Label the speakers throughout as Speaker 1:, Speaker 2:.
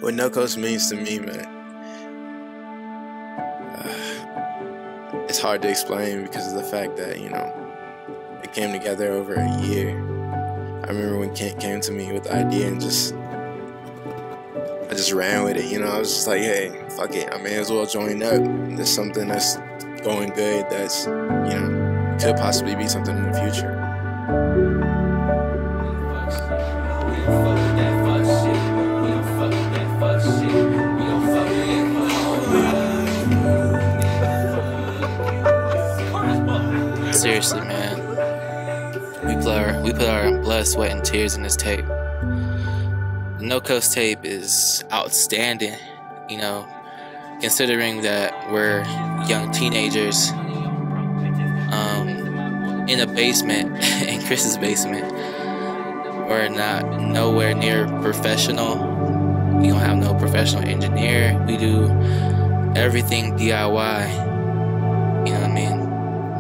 Speaker 1: What no coast means to me, man, it's hard to explain because of the fact that, you know, it came together over a year. I remember when Kent came to me with the idea and I just ran with it, you know. I was just like, hey, fuck it, I may as well join up. There's something that's going good that's, you know, could possibly be something in the future.
Speaker 2: Seriously, man, we put our blood, sweat, and tears in this tape. The No Coast tape is outstanding, you know, considering that we're young teenagers in a basement, in Chris's basement. We're not nowhere near professional. We don't have no professional engineer. We do everything DIY. You know what I mean?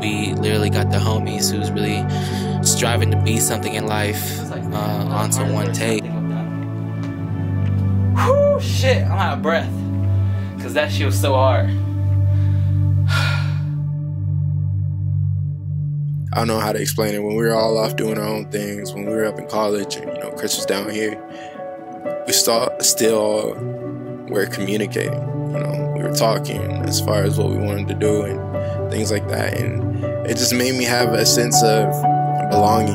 Speaker 2: We literally got the homies who's really striving to be something in life onto one tape.
Speaker 3: Whew, shit, I'm out of breath. Cause that shit was so hard.
Speaker 1: I don't know how to explain it. When we were all off doing our own things, when we were up in college, and, you know, Chris was down here, we still were communicating. You know, we were talking as far as what we wanted to do and things like that, and it just made me have a sense of belonging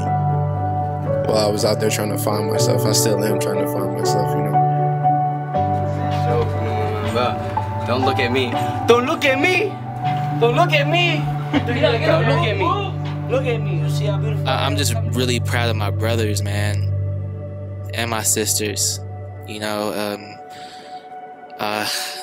Speaker 1: while I was out there trying to find myself. I still am trying to find myself, you know.
Speaker 3: Don't look at me. Don't look at me. Don't look at me. Don't look at me. Look at me. You see how beautiful?
Speaker 2: I'm just really proud of my brothers, man, and my sisters. You know,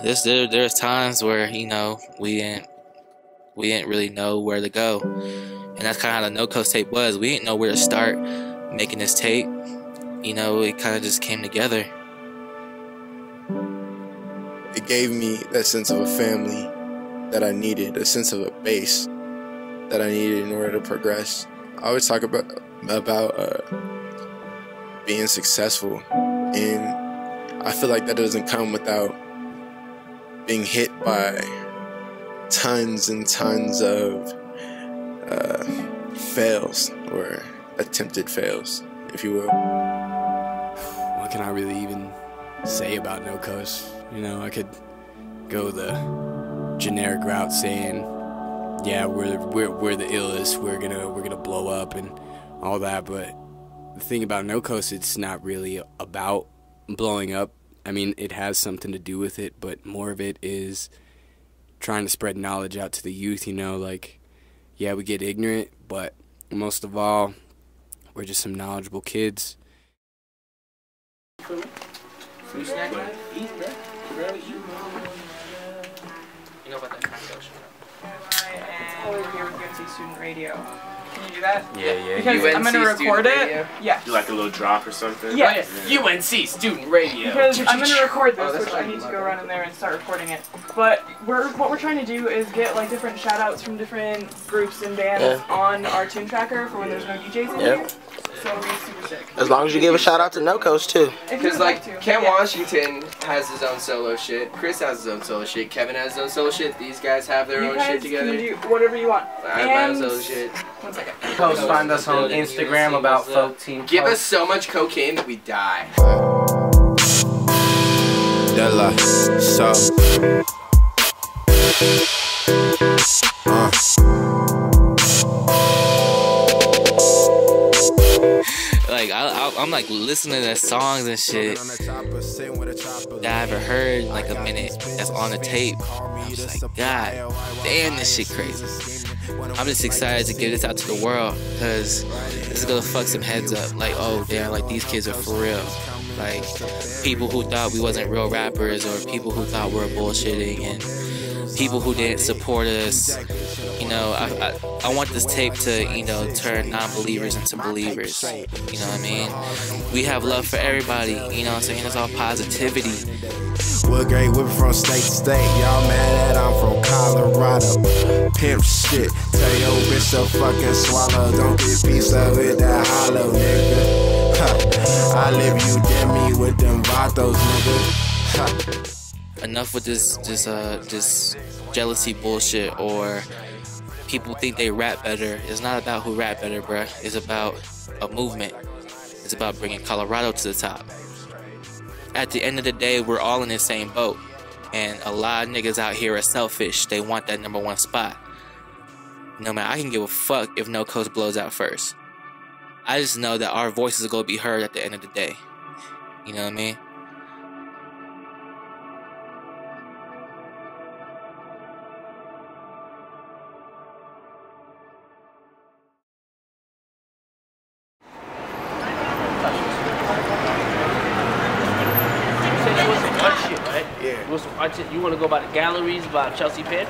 Speaker 2: there's times where, you know, we didn't really know where to go, and that's kind of how the No Coast tape was. We didn't know where to start making this tape. You know, it kind of just came together.
Speaker 1: It gave me that sense of a family that I needed, a sense of a base that I needed in order to progress. I always talk about being successful, and I feel like that doesn't come without being hit by tons and tons of fails, or attempted fails, if you will.
Speaker 4: What can I really even say about No Coast? You know, I could go the generic route saying, yeah, we're the illest, we're gonna blow up and all that, but the thing about No Coast, it's not really about blowing up. I mean, it has something to do with it, but more of it is trying to spread knowledge out to the youth, you know, like, yeah, we get ignorant, but most of all, we're just some knowledgeable kids.
Speaker 3: Food snack, eat, bro. Bro, eat. You know about that kind of show?
Speaker 5: Over here with UNC Student Radio. Can you do that?
Speaker 6: Yeah.
Speaker 5: Because
Speaker 6: UNC
Speaker 5: I'm going to record it. Yeah.
Speaker 6: Do like a little drop or something?
Speaker 5: Yes.
Speaker 6: UNC Student Radio.
Speaker 5: Because I'm going to record this, which I need to go run in there and start recording it. But what we're trying to do is get like different shout outs from different groups and bands on our tune tracker for when there's no DJs in here. So it'll be super sick.
Speaker 7: As long as you give a shout out to No Coast too.
Speaker 8: Because like Ken Washington has his own solo shit, Chris has his own solo shit, Kevin has his own solo shit, these guys have their own shit together.
Speaker 5: You guys can do whatever you want.
Speaker 8: I have my own solo shit.
Speaker 5: 1 second.
Speaker 9: Post find us on Instagram about Folk Team.
Speaker 8: Give us so much cocaine that we die.
Speaker 1: Della, so
Speaker 2: Like I'm like listening to songs and shit that I haven't heard in like a minute that's on the tape. I'm just like, God damn, this shit crazy. I'm just excited to give this out to the world, because this is gonna fuck some heads up. Like, oh damn, like these kids are for real. Like, people who thought we wasn't real rappers, or people who thought we were bullshitting, and people who didn't support us. You know, I want this tape to, you know, turn non-believers into believers. You know what I mean? We have love for everybody, you know what I'm saying? It's all positivity.
Speaker 10: Wood great whipping from state to state. Y'all mad that I'm from Colorado. Pimp shit. Tell your bitch to fucking swallow. Don't get piece of it, that hollow, nigga. I live you dead me with them vatos, nigga.
Speaker 2: Enough with this jealousy bullshit, or people think they rap better. It's not about who rap better, bruh. It's about a movement. It's about bringing Colorado to the top. At the end of the day, we're all in the same boat. And a lot of niggas out here are selfish. They want that #1 spot. No man, I can give a fuck if No Coast blows out first. I just know that our voices are gonna be heard at the end of the day. You know what I mean?
Speaker 3: You want to go by the galleries by Chelsea Pitt?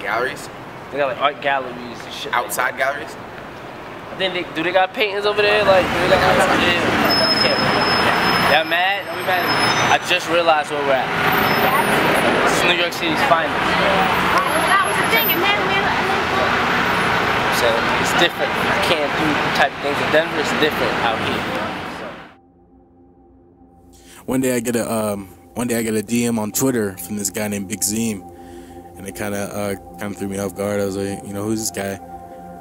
Speaker 8: Galleries?
Speaker 3: They got like art galleries and shit.
Speaker 8: Outside galleries?
Speaker 3: Then do they got paintings over there? Like, do they got Y'all mad? Are we mad? I just realized where we're at. It's New York City's finest.
Speaker 11: That was the thing, and then
Speaker 3: So it's different. I can't do the type of things in Denver. It's different out here.
Speaker 12: One day I get a DM on Twitter from this guy named Big Zeem, and it kind of threw me off guard. I was like, you know, who's this guy?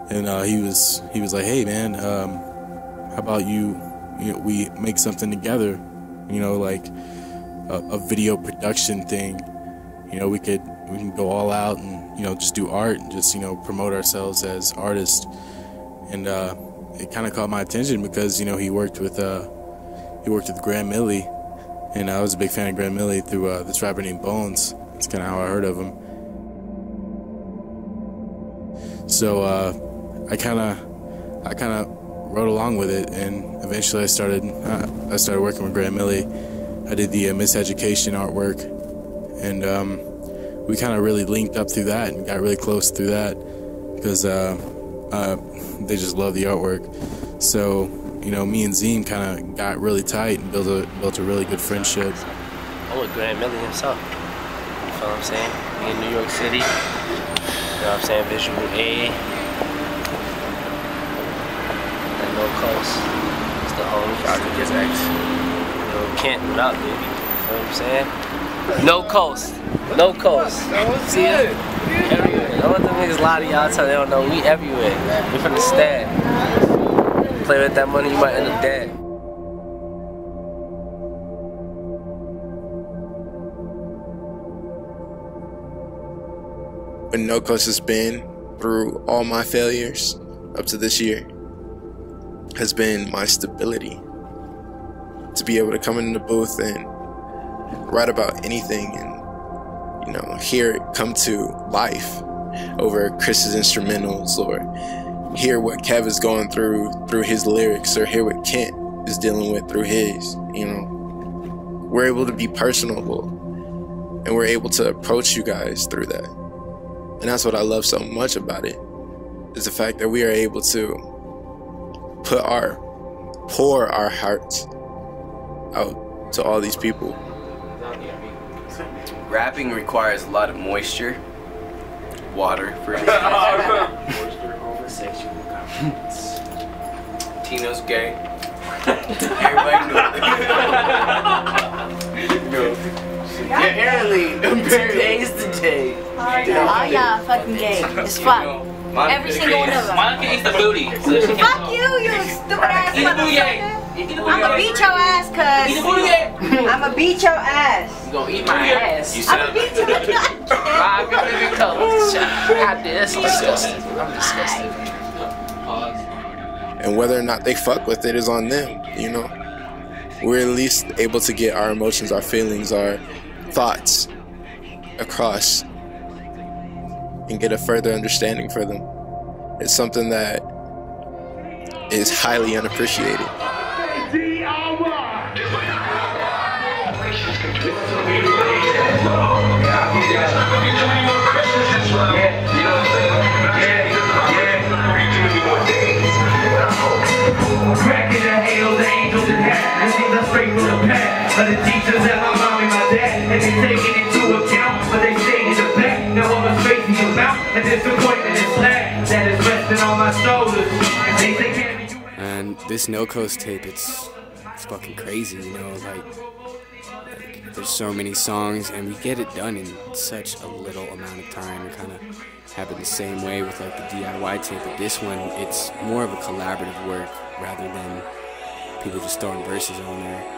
Speaker 12: And he was like, hey man, how about we make something together, you know, like a video production thing. You know, we can go all out and, you know, just do art and just, you know, promote ourselves as artists. And it kind of caught my attention because, you know, he worked with Grand Millie. And I was a big fan of Grand Millie through this rapper named Bones. That's kind of how I heard of him. So I kind of rode along with it, and eventually I started working with Grand Millie. I did the Miseducation artwork, and we kind of really linked up through that and got really close through that because they just love the artwork. So, you know, me and Zeem kind of got really tight and built a really good friendship.
Speaker 3: I'm with Grand Millie himself. You feel what I'm saying? Me in New York City. You know what I'm saying? VisualAid. And No Coast. It's the homie.
Speaker 8: Shout out to Kiss X.
Speaker 3: You know, we can't do without, baby. You feel what I'm saying? No Coast. No Coast. See it? Everywhere. Don't let them niggas lie to y'all till they don't know. We everywhere. We from the stand. Play with that money, you might end up dead.
Speaker 1: What No Coast has been through all my failures up to this year has been my stability. To be able to come in the booth and write about anything and, you know, hear it come to life over Chris's instrumentals, or hear what Kev is going through his lyrics, or hear what Kent is dealing with through his, you know. We're able to be personable, and we're able to approach you guys through that. And that's what I love so much about it, is the fact that we are able to pour our hearts out to all these people.
Speaker 8: Rapping requires a lot of moisture, water, for Tino's gay. Everybody knows. Apparently, today's the day.
Speaker 11: Oh yeah, fucking gay. It's fuck. Every single one of them.
Speaker 2: Monica eats the booty.
Speaker 11: Fuck you, you stupid ass motherfucker. I'ma beat your ass, cuz. I'ma beat your ass.
Speaker 3: You gonna eat my ass.
Speaker 11: I'ma beat your ass.
Speaker 3: God, that's disgusting. I'm disgusted.
Speaker 1: And whether or not they fuck with it is on them, you know. We're at least able to get our emotions, our feelings, our thoughts across and get a further understanding for them. It's something that is highly unappreciated.
Speaker 13: Cracking the halos, angels and hats, and these are straight from the past. But the teachers and my mom and my dad, and they take it into account, but they stay in the back. Now all the space in your mouth, and disappointment and slack that is resting on my shoulders. And they say,
Speaker 4: And this No Coast tape, it's fucking crazy, you know, like there's so many songs and we get it done in such a little amount of time. It kind of happened the same way with like the DIY tape, but this one, it's more of a collaborative work rather than people just throwing verses on there.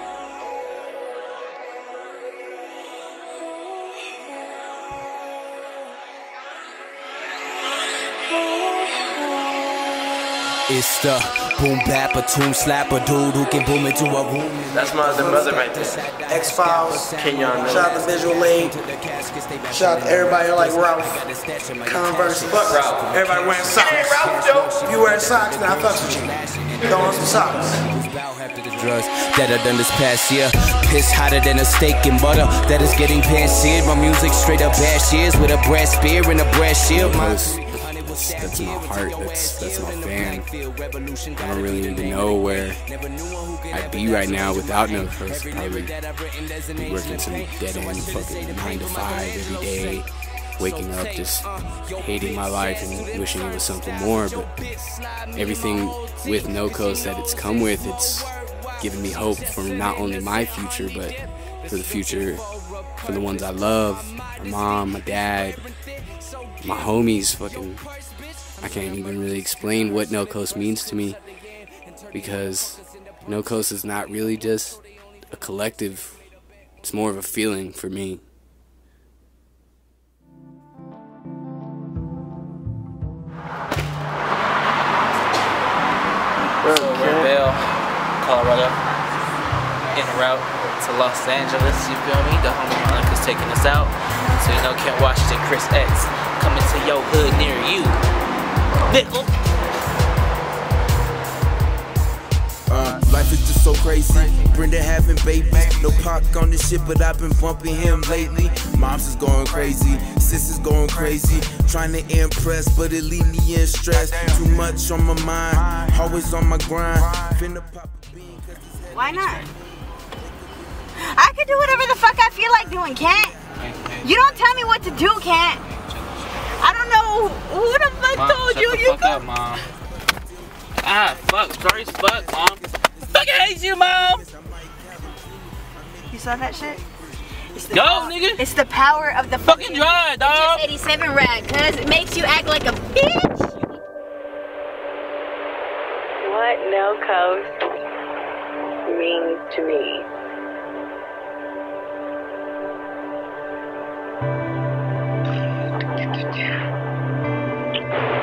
Speaker 14: It's the boom bapper, tomb slapper, dude who can boom into a room.
Speaker 3: That's my other brother right there.
Speaker 7: X-Files.
Speaker 3: Kenyon.
Speaker 7: Shout out to VisualAid. Shout out to everybody like Ralph. Converse. Fuck Ralph. Everybody wearing socks. Hey, Ralph, dope. If you wearing socks, now I fucks with you. Throw on some socks.
Speaker 14: Drugs that I done this past year. Piss hotter than a steak and butter that is getting pan-seared. My music straight up ash years with a brass spear and a brass shield.
Speaker 4: That's my heart, that's my fan. I don't really even know where I'd be right now without No Coast. Probably be working some dead-end fucking 9 to 5 every day, waking up just hating my life and wishing it was something more. But everything with No Coast that it's come with, it's given me hope for not only my future, but for the future for the ones I love, my mom, my dad, my homies. Fucking, I can't even really explain what No Coast means to me, because No Coast is not really just a collective, it's more of a feeling for me.
Speaker 2: So we're in Vail, Colorado, en route to Los Angeles, you feel me? The homie Monica's taking us out. So you know Kent Washington, Chris X, coming to your hood near you. Nickel.
Speaker 14: Life is just so crazy. Brenda having babies. No Pac on this shit, but I've been bumping him lately. Moms is going crazy. Sis is going crazy. Trying to impress, but it leave me in stress. Too much on my mind. Always on my grind.
Speaker 11: Why not? I can do whatever the fuck I feel like doing, Kent. You don't tell me what to do, Kent. I don't know who the fuck told you.
Speaker 2: Shut the fuck up, Mom. Ah, fuck. Sorry as fuck, Mom. Fucking hate you, Mom.
Speaker 11: You saw that shit?
Speaker 2: Go, nigga.
Speaker 11: It's the power of the
Speaker 2: fucking drive, dog.
Speaker 11: 87 rag, cause it makes you act like a bitch.
Speaker 15: What No Coast means to me.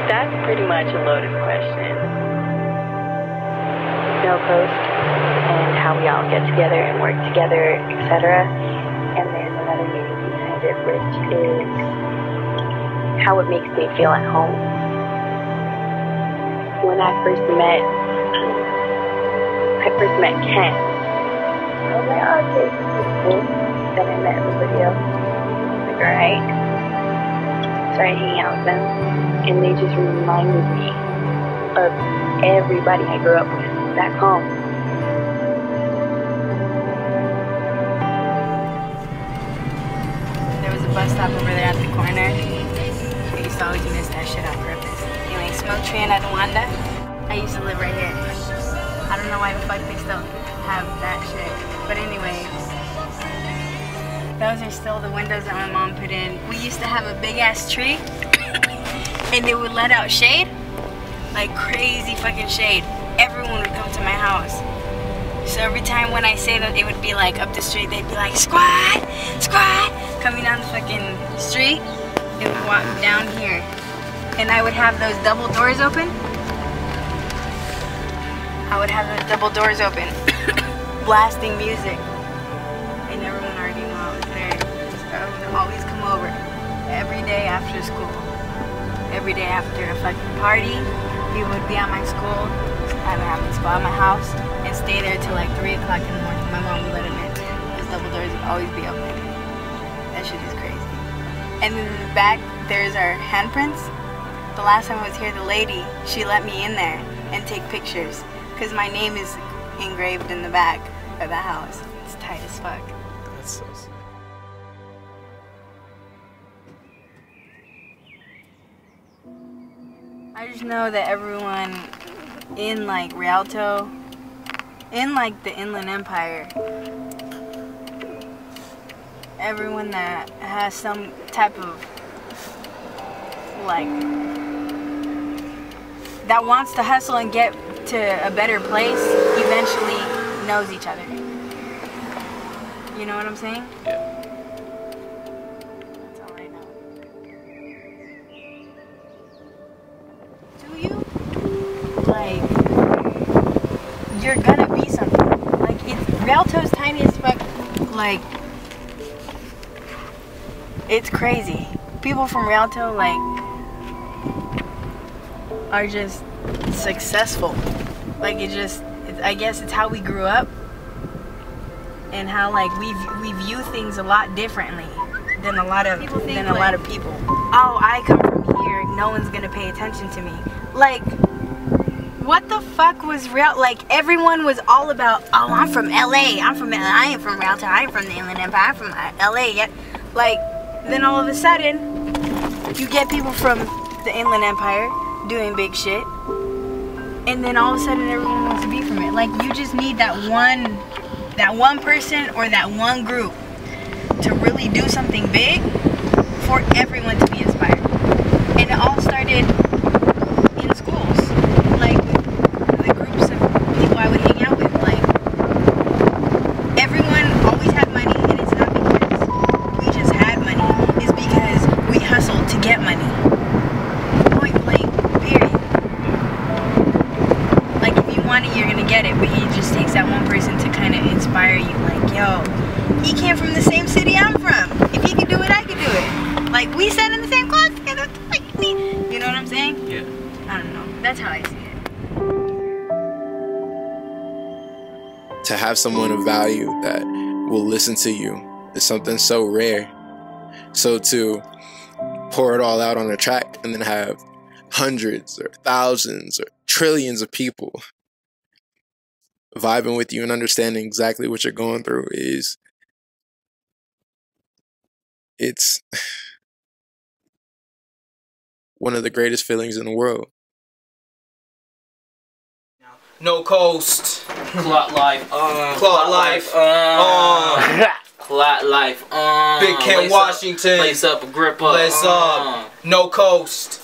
Speaker 15: That's pretty much a loaded question. No Coast and how we all get together and work together, etc. And there's another meaning behind it, which is how it makes me feel at home. When I first met Kent, I was like, oh, okay, this is cool. Then I met everybody else. Like, alright. Started hanging out with them, and they just reminded me of everybody I grew up with back home.
Speaker 11: There was a bus stop over there at the corner. I used to always miss that shit on purpose. Anyway, Smoke Tree and Adwanda. I used to live right here. I don't know why the fuck they still have that shit. But anyway, those are still the windows that my mom put in. We used to have a big ass tree and it would let out shade, like crazy fucking shade. Everyone would come to my house. So every time when I say that, it would be like up the street, they'd be like, squad, squad, coming down the fucking street. They would walk down here. And I would have those double doors open. Blasting music. And everyone already knew I was there. I would always come over every day after school. Every day after a fucking party, people would be at my school. I would have my spot at my house and stay there till like 3 o'clock in the morning. My mom would let him in. Those double doors would always be open. That shit is crazy. And then in the back, there's our handprints. The last time I was here, the lady, she let me in there and take pictures. Because my name is engraved in the back of the house. It's tight as fuck.
Speaker 4: That's so sick.
Speaker 11: I just know that everyone in like Rialto in like the Inland Empire, everyone that has some type of like that wants to hustle and get to a better place eventually knows each other. You know what I'm saying?
Speaker 2: Yeah.
Speaker 11: That's all I know. Do you? Like, you're gonna be something. Like, it's Rialto's tiny as fuck. Like, it's crazy. People from Rialto, like, are just successful. Like, I guess it's how we grew up and how like we view things a lot differently than a lot of people. Oh, I come from here, no one's gonna pay attention to me. Like, what the fuck was real? Like, everyone was all about, oh, I'm from LA, I ain't from Rialto, I ain't from the Inland Empire, I'm from LA. Yeah. Like, then all of a sudden you get people from the Inland Empire doing big shit, and then all of a sudden everyone wants to be from it. Like, you just need that one person or that one group to really do something big for everyone to be inspired. And it all started in schools, like the groups of people I would hang out with. Like, everyone always had money, and it's not because we just had money, it's because we hustled to get money. Point blank, period. Like, if you want it, you're gonna get it, but it just takes that one person to kind of inspire you. Like, yo, he came from the same city I'm from. If he can do it, I can do it. Like, we sat in the same class together. Like, me. You know what I'm saying?
Speaker 2: Yeah.
Speaker 11: I don't know. That's how I see it.
Speaker 1: To have someone of value that will listen to you is something so rare. So to pour it all out on a track and then have hundreds or thousands or trillions of people vibing with you and understanding exactly what you're going through it's one of the greatest feelings in the world.
Speaker 9: No coast.
Speaker 2: Clot life.
Speaker 9: Clot life.
Speaker 2: Clot life.
Speaker 9: Big Ken Washington.
Speaker 2: Lace up, Agrippa.
Speaker 9: Lace up. No coast.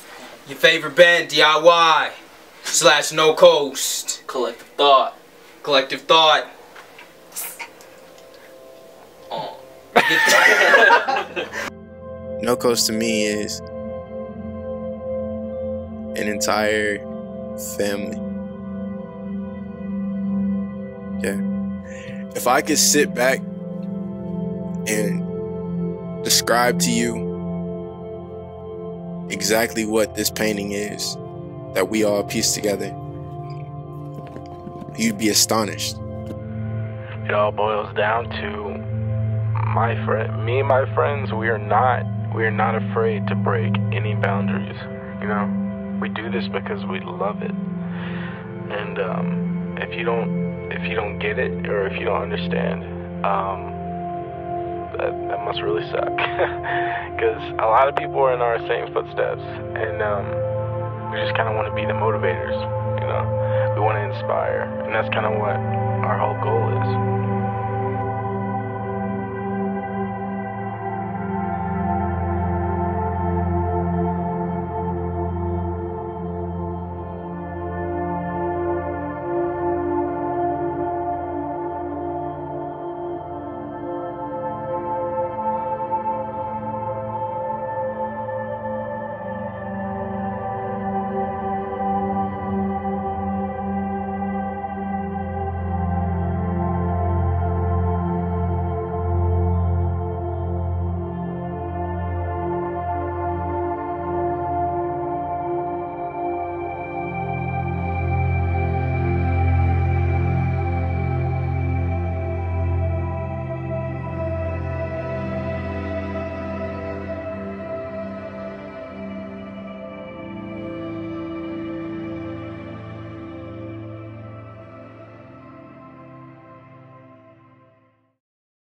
Speaker 9: Your favorite band, DIY/No coast.
Speaker 2: Collective thought.
Speaker 9: Collective thought.
Speaker 1: No Coast to me is an entire family. Yeah. If I could sit back and describe to you exactly what this painting is that we all pieced together, you'd be astonished.
Speaker 16: It all boils down to me and my friends, we are not afraid to break any boundaries. You know, we do this because we love it. And if you don't get it, or if you don't understand, that must really suck. Because a lot of people are in our same footsteps, and we just kind of want to be the motivators. You know, we want to inspire, and that's kind of what our whole goal is.